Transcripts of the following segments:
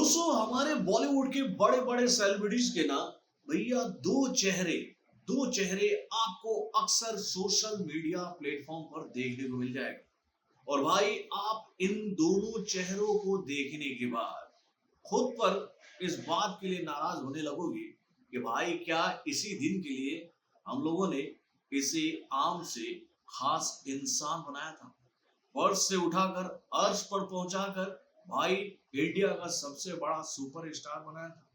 दोस्तों हमारे बॉलीवुड के बड़े बड़े सेलिब्रिटीज के ना भैया दो चेहरे आपको अक्सर सोशल मीडिया प्लेटफॉर्म पर देखने को मिल जाएगा। और भाई आप इन दोनों चेहरों को देखने के बाद खुद पर इस बात के लिए नाराज होने लगोगे कि भाई क्या इसी दिन के लिए हम लोगों ने इसे आम से खास इंसान बनाया था, फर्श से उठाकर अर्श पर पहुंचाकर भाई इंडिया का सबसे बड़ा सुपर स्टार बनाया था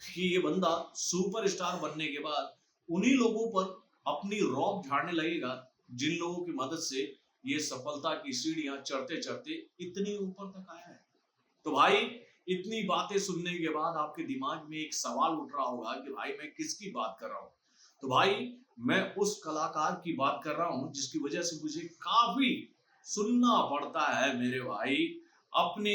कि ये बंदा सुपर स्टार बनने के बाद उन्हीं लोगों पर अपनी रौब झाड़ने लगेगा जिन लोगों की मदद से ये सफलता की सीढ़ियां चढ़ते चढ़ते इतनी ऊपर तक आया है। तो भाई इतनी बातें सुनने के बाद आपके दिमाग में एक सवाल उठ रहा होगा कि भाई मैं किसकी बात कर रहा हूँ। तो भाई मैं उस कलाकार की बात कर रहा हूँ जिसकी वजह से मुझे काफी सुनना पड़ता है मेरे भाई अपने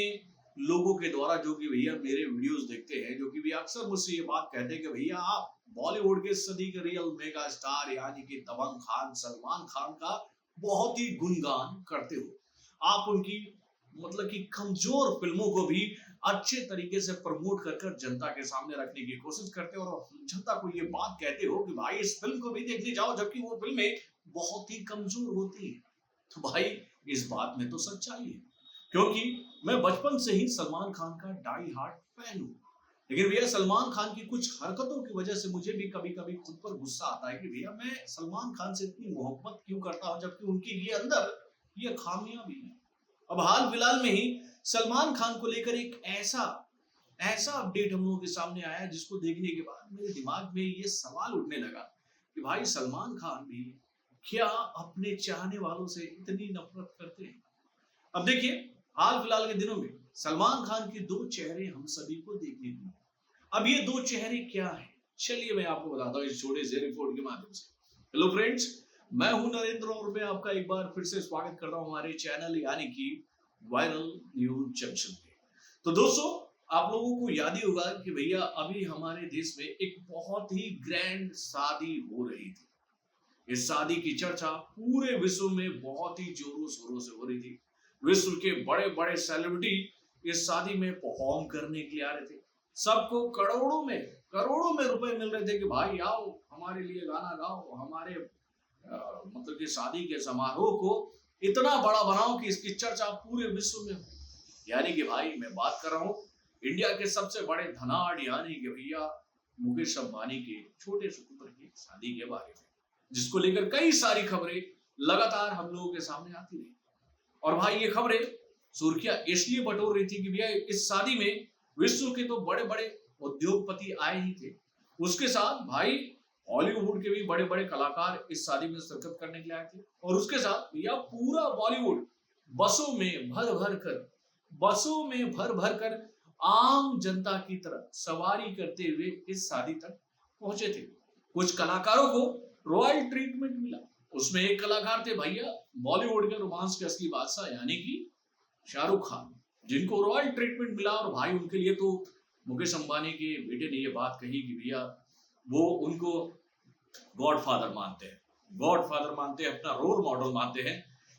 लोगों के द्वारा जो कि भैया मेरे वीडियोस देखते हैं, जो कि भी अक्सर मुझसे ये बात कहते हैं कि भैया आप बॉलीवुड के सदी के रियल मेगा स्टार यानी कि दबंग खान सलमान खान का बहुत ही गुणगान करते हो। आप उनकी मतलब कि कमजोर फिल्मों को भी अच्छे तरीके से प्रमोट कर कर जनता के सामने रखने की कोशिश करते हो और जनता को ये बात कहते हो कि भाई इस फिल्म को भी देखने जाओ, जबकि वो फिल्में बहुत ही कमजोर होती है। तो भाई इस बात में तो सच्चाई है, क्योंकि मैं बचपन से ही सलमान खान का डाई हार्ट फैन हूँ। लेकिन भैया सलमान खान की कुछ हरकतों की वजह से मुझे भी कभी कभी खुद पर गुस्सा आता है कि भैया मैं सलमान खान से इतनी मोहब्बत क्यों करता हूँ जबकि उनकी ये अंदर ये खामियां भी हैं। अब हाल फिलहाल में ही सलमान खान को लेकर एक ऐसा ऐसा अपडेट हम लोगों के सामने आया जिसको देखने के बाद मेरे दिमाग में ये सवाल उठने लगा कि भाई सलमान खान भी क्या अपने चाहने वालों से इतनी नफरत करते हैं। अब देखिए हाल फिलहाल के दिनों में सलमान खान के दो चेहरे हम सभी को देखने को मिले। अब ये दो चेहरे क्या हैं, चलिए मैं आपको बताता हूँ इस छोटे से रिपोर्ट के माध्यम से। हेलो फ्रेंड्स, मैं हूं नरेंद्र और मैं आपका एक बार फिर से स्वागत कर रहा हूं हमारे चैनल यानी कि वायरल न्यूज जंक्शन पे। तो दोस्तों आप लोगों को याद ही होगा कि भैया अभी हमारे देश में एक बहुत ही ग्रैंड शादी हो रही थी। इस शादी की चर्चा पूरे विश्व में बहुत ही जोरों शोरों से हो रही थी। विश्व के बड़े बड़े सेलिब्रिटी इस शादी में परफॉर्म करने के लिए आ रहे थे। सबको करोड़ों में रुपए मिल रहे थे कि भाई आओ हमारे लिए गाना गाओ, हमारे मतलब कि शादी के समारोह को इतना बड़ा बनाओ कि इसकी चर्चा पूरे विश्व में हो। यानी कि भाई मैं बात कर रहा हूँ इंडिया के सबसे बड़े धनाढ़ यानी कि भैया मुकेश अंबानी के छोटे सुपुत्र की शादी के बारे में, जिसको लेकर कई सारी खबरें लगातार हम लोगों के सामने आती रही। और भाई ये खबरें सुर्खियां इसलिए बटोर रही थी कि भैया इस शादी में विश्व के तो बड़े बड़े उद्योगपति आए ही थे, उसके साथ भाई हॉलीवुड के भी बड़े बड़े कलाकार इस शादी में शिरकत करने के लिए आए थे। और उसके साथ भैया पूरा बॉलीवुड बसों में भर भर कर आम जनता की तरह सवारी करते हुए इस शादी तक पहुंचे थे। कुछ कलाकारों को रॉयल ट्रीटमेंट मिला। उसमें एक कलाकार थे भैया बॉलीवुड के रोमांस के असली बादशाह यानी कि शाहरुख खान, जिनको रॉयल ट्रीटमेंट मिला। और भाई उनके लिए तो मुकेश अंबानी के बेटे ने ये बात कही कि भैया वो उनको गॉडफादर मानते हैं, अपना रोल मॉडल मानते हैं।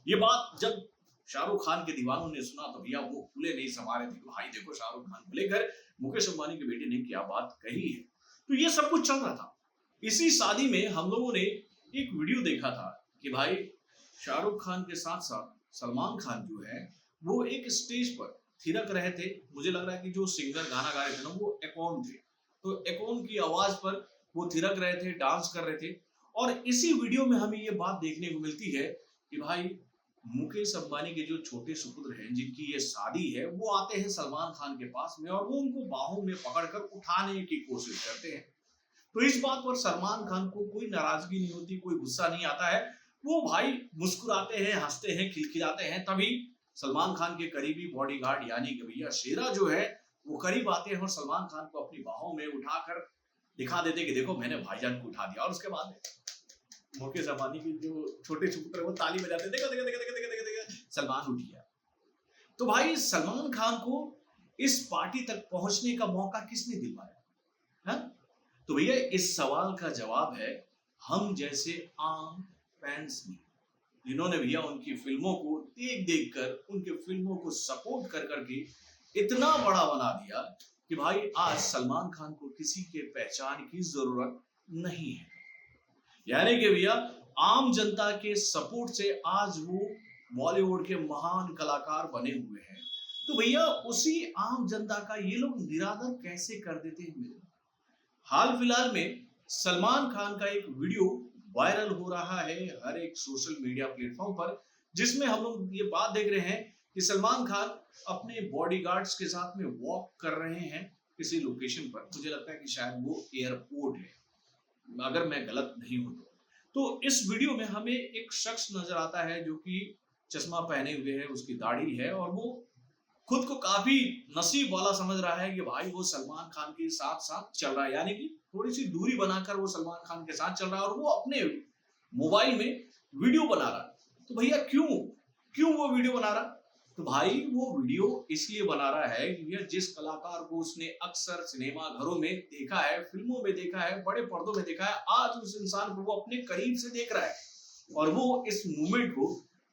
ये बात जब शाहरुख खान के दीवानों ने सुना तो भैया वो फूले नहीं समा रहे थे कि भाई देखो शाहरुख खान को लेकर मुकेश अंबानी के बेटे ने क्या बात कही है। तो ये सब कुछ चल रहा था। इसी शादी में हम लोगों ने एक वीडियो देखा था कि भाई शाहरुख खान के साथ साथ सलमान खान जो है वो एक स्टेज पर थिरक रहे थे। मुझे लग रहा है कि जो सिंगर गाना गा रहे थे ना वो एकॉन थे, तो एकॉन की आवाज पर वो थिरक रहे थे, डांस कर रहे थे। और इसी वीडियो में हमें ये बात देखने को मिलती है कि भाई मुकेश अंबानी के जो छोटे सुपुत्र हैं जिनकी ये शादी है वो आते हैं सलमान खान के पास में और वो उनको बाहों में पकड़कर उठाने की कोशिश करते हैं। तो इस बात पर सलमान खान को कोई नाराजगी नहीं होती, कोई गुस्सा नहीं आता है। वो भाई मुस्कुराते हैं, हंसते हैं, खिलखिलाते हैं। तभी सलमान खान के करीबी बॉडीगार्ड यानी कि भैया शेरा जो है वो करीब आते हैं और सलमान खान को अपनी बाहों में उठाकर दिखा देते कि देखो मैंने भाईजान को उठा दिया। और उसके बाद मुकेश अंबानी के जो छोटे सुपुत्र वो ताली बजाते देखो देखो देखो देखो देखो देखो सलमान उठ गया। तो भाई सलमान खान को इस पार्टी तक पहुंचने का मौका किसने दिलवाया है? तो भैया इस सवाल का जवाब है हम जैसे आम फैंस ने, जिन्होंने भैया उनकी फिल्मों को देख देख कर, उनके फिल्मों को सपोर्ट कर करके इतना बड़ा बना दिया कि भाई आज सलमान खान को किसी के पहचान की जरूरत नहीं है। यानी कि भैया आम जनता के सपोर्ट से आज वो बॉलीवुड के महान कलाकार बने हुए हैं। तो भैया उसी आम जनता का ये लोग निरादर कैसे कर देते हैं मेरे। हाल फिलहाल में सलमान खान का एक वीडियो वायरल हो रहा है हर एक सोशल मीडिया प्लेटफॉर्म पर, जिसमें हम लोग ये बात देख रहे हैं कि सलमान खान अपने बॉडीगार्ड्स के साथ में वॉक कर रहे हैं किसी लोकेशन पर। मुझे लगता है कि शायद वो एयरपोर्ट है, अगर मैं गलत नहीं हूं तो इस वीडियो में हमें एक शख्स नजर आता है जो कि चश्मा पहने हुए है, उसकी दाढ़ी है और वो खुद को काफी नसीब वाला समझ रहा है कि भाई वो सलमान खान के साथ साथ चल रहा है, यानी कि थोड़ी सी दूरी बनाकर वो सलमान खान के साथ चल रहा है और वो अपने मोबाइल में वीडियो बना रहा है। तो भैया क्यों क्यों वो वीडियो बना रहा? तो भाई वो वीडियो इसलिए बना रहा है कि भैया जिस कलाकार को उसने अक्सर सिनेमा घरों में देखा है, फिल्मों में देखा है, बड़े पर्दों में देखा है, आज उस इंसान को वो अपने करीब से देख रहा है और वो इस मूवमेंट को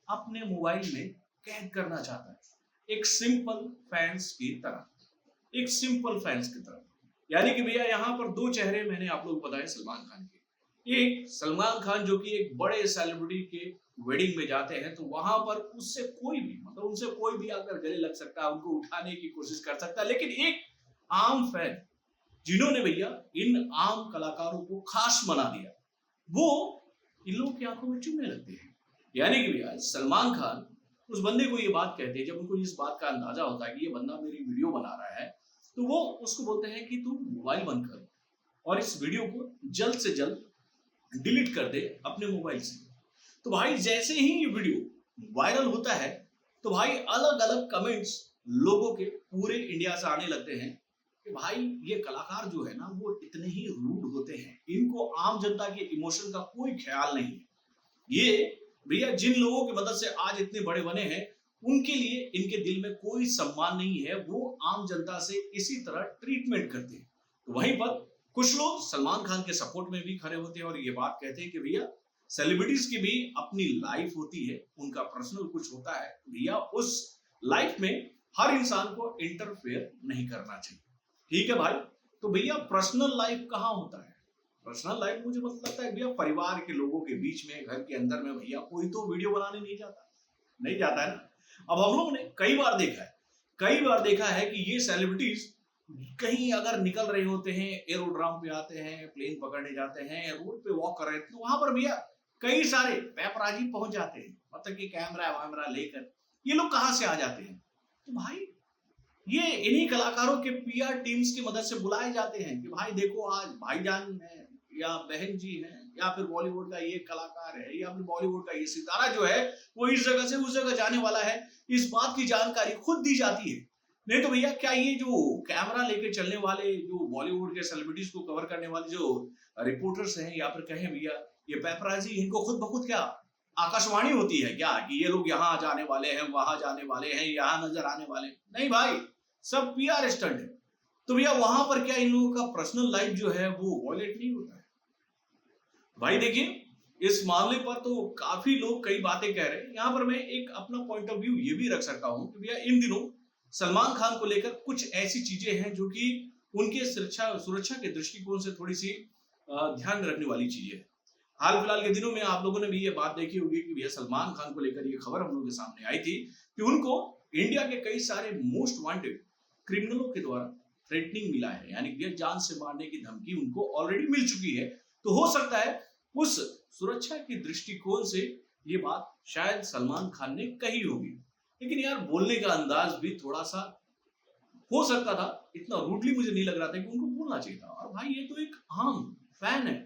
अपने मोबाइल में कैद करना चाहता है, एक सिंपल फैंस की तरह, एक सिंपल फैंस की तरह। यानी कि भैया यहाँ पर दो चेहरे मैंने आप लोग बताए सलमान खान के। एक सलमान खान जो कि एक बड़े सेलिब्रिटी के वेडिंग में जाते हैं तो वहां पर उससे कोई भी, मतलब उनसे कोई भी आकर गले लग सकता है, उनको उठाने की कोशिश कर सकता है, लेकिन एक आम फैन जिन्होंने भैया इन आम कलाकारों को खास बना दिया, वो इन लोगों की आंखों में चुभने लगते हैं। यानी कि भैया सलमान खान उस बंदे को ये बात कहते हैं, जब उनको इस बात का अंदाजा होता है कि ये बंदा मेरी वीडियो बना रहा है, तो वो उसको बोलते हैं कि तू मोबाइल बंद कर और इस वीडियो को जल्द से जल्द डिलीट कर दे अपने मोबाइल से। तो भाई जैसे ही ये वीडियो वायरल होता है तो भाई अलग अलग कमेंट्स लोगों के पूरे इंडिया से आने लगते हैं कि भाई ये कलाकार जो है ना वो इतने ही रूड होते हैं, इनको आम जनता के इमोशन का कोई ख्याल नहीं है। ये भैया जिन लोगों की मदद से आज इतने बड़े बने हैं उनके लिए इनके दिल में कोई सम्मान नहीं है, वो आम जनता से इसी तरह ट्रीटमेंट करते हैं। तो वहीं पर कुछ लोग सलमान खान के सपोर्ट में भी खड़े होते हैं और ये बात कहते हैं कि भैया सेलिब्रिटीज की भी अपनी लाइफ होती है, उनका पर्सनल कुछ होता है, भैया उस लाइफ में हर इंसान को इंटरफेयर नहीं करना चाहिए। ठीक है भाई, तो भैया पर्सनल लाइफ कहाँ होता है? पर्सनल लाइफ मुझे मतलब लगता है भैया परिवार के लोगों के बीच में, घर के अंदर में भैया कोई तो वीडियो बनाने नहीं जाता, नहीं जाता है ना। अब हम लोग ने कई बार देखा है कि ये सेलिब्रिटीज कहीं अगर निकल रहे होते हैं, एरोड्राम पे आते हैं, प्लेन पकड़ने जाते हैं, रोड पे वॉक कर रहे हैं, तो वहां पर भैया कई सारे पेपराजी पहुंच जाते हैं, मतलब कि कैमरा वैमरा लेकर। ये लोग कहां से आ जाते हैं? तो भाई ये इन्हीं कलाकारों के पीआर टीम्स की मदद से बुलाए जाते हैं कि भाई देखो आज भाईजान है या बहन जी है या फिर बॉलीवुड का ये कलाकार है या फिर बॉलीवुड का ये सितारा जो है वो इस जगह से उस जगह जाने वाला है, इस बात की जानकारी खुद दी जाती है। नहीं तो भैया क्या ये जो कैमरा लेके चलने वाले, जो बॉलीवुड के सेलिब्रिटीज को कवर करने वाले जो रिपोर्टर्स हैं या फिर कहें भैया ये पेपराजी, इनको खुद ब खुद क्या आकाशवाणी होती है क्या कि ये लोग यहाँ जाने वाले हैं, वहां जाने वाले हैं, यहाँ नजर आने वाले? नहीं भाई, सब पीआर स्टंट है। तो भैया वहां पर क्या इन लोगों का पर्सनल लाइफ जो है वो वॉयलेट नहीं होता है? भाई देखिए इस मामले पर तो काफी लोग कई बातें कह रहे हैं। यहाँ पर मैं एक अपना पॉइंट ऑफ व्यू ये भी रख सकता हूँ कि भैया इन दिनों सलमान खान को लेकर कुछ ऐसी चीजें हैं जो कि उनके सुरक्षा के दृष्टिकोण से थोड़ी सी ध्यान रखने वाली चीजें है। हाल फिलहाल के दिनों में आप लोगों ने भी ये बात देखी होगी कि भैया सलमान खान को लेकर ये खबर हम लोगों के सामने आई थी कि उनको इंडिया के कई सारे मोस्ट वांटेड क्रिमिनलों के द्वारा थ्रेटनिंग मिला है, यानी कि जान से मारने की धमकी उनको ऑलरेडी मिल चुकी है। तो हो सकता है उस सुरक्षा के दृष्टिकोण से ये बात शायद सलमान खान ने कही होगी, लेकिन यार बोलने का अंदाज भी थोड़ा सा हो सकता था, इतना रूडली मुझे नहीं लग रहा था कि उनको बोलना चाहिए था। और भाई ये तो एक आम फैन है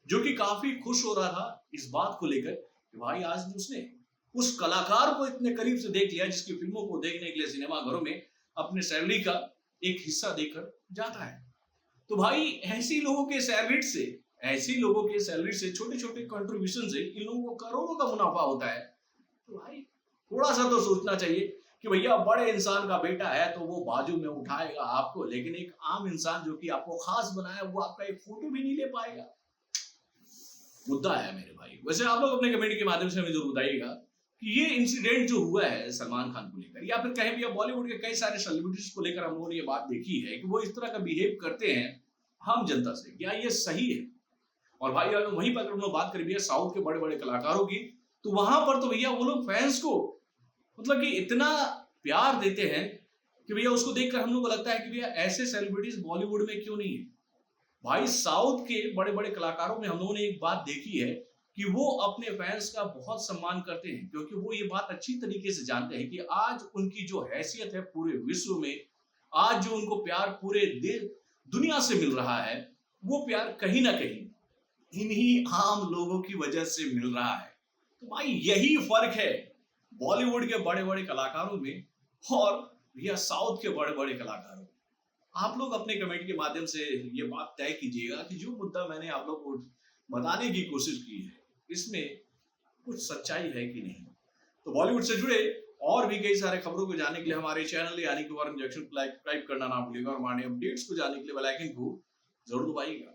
जो कि काफी खुश हो रहा था इस बात को लेकर कि भाई आज उसने उस कलाकार को इतने करीब से देख लिया जिसकी फिल्मों को देखने के लिए सिनेमा घरों में अपने सैलरी का एक हिस्सा देकर जाता है। तो भाई ऐसी लोगों के सैलरी से छोटे छोटे कंट्रीब्यूशन से इन लोगों को करोड़ों का मुनाफा होता है। तो भाई थोड़ा सा तो सोचना चाहिए कि भैया बड़े इंसान का बेटा है तो वो बाजू में उठाएगा आपको, लेकिन एक आम इंसान जो कि आपको खास बनाया वो आपका एक फोटो भी नहीं ले पाएगा। मुद्दा है मेरे भाई। वैसे आप लोग अपने कमेंट के माध्यम से हमें जरूर बताइएगा कि ये इंसिडेंट जो हुआ है सलमान खान को लेकर, या फिर कहें भी बॉलीवुड के कई सारे सेलिब्रिटीज को लेकर हम लोगों ने ये बात देखी है कि वो इस तरह का बिहेव करते हैं आम जनता से, क्या ये सही है? और भाई अगर वहीं पर हम लोग बात करें भैया साउथ के बड़े बड़े कलाकारों की, तो वहां पर तो भैया वो लोग फैंस को मतलब कि इतना प्यार देते हैं कि भैया उसको देखकर हम लोग को लगता है कि भैया ऐसे सेलिब्रिटीज बॉलीवुड में क्यों नहीं है। भाई साउथ के बड़े बड़े कलाकारों में हम लोगों ने एक बात देखी है कि वो अपने फैंस का बहुत सम्मान करते हैं, क्योंकि वो ये बात अच्छी तरीके से जानते हैं कि आज उनकी जो हैसियत है पूरे विश्व में, आज जो उनको प्यार पूरे दुनिया से मिल रहा है, वो प्यार कहीं ना कहीं इन्हीं आम लोगों की वजह से मिल रहा है। तो भाई यही फर्क है बॉलीवुड के बड़े बड़े कलाकारों में और भैया साउथ के बड़े बड़े कलाकारों में। आप लोग अपने कमेंट के माध्यम से ये बात तय कीजिएगा कि जो मुद्दा मैंने आप लोग को बताने की कोशिश की है, इसमें कुछ सच्चाई है कि नहीं। तो बॉलीवुड से जुड़े और भी कई सारे खबरों को जानने के लिए हमारे चैनल यानी कि वारन जंक्शन को सब्सक्राइब करना ना भूलिएगा और हमारे अपडेट्स को जानने के लिए बेल आइकन को जरूर दबाइएगा।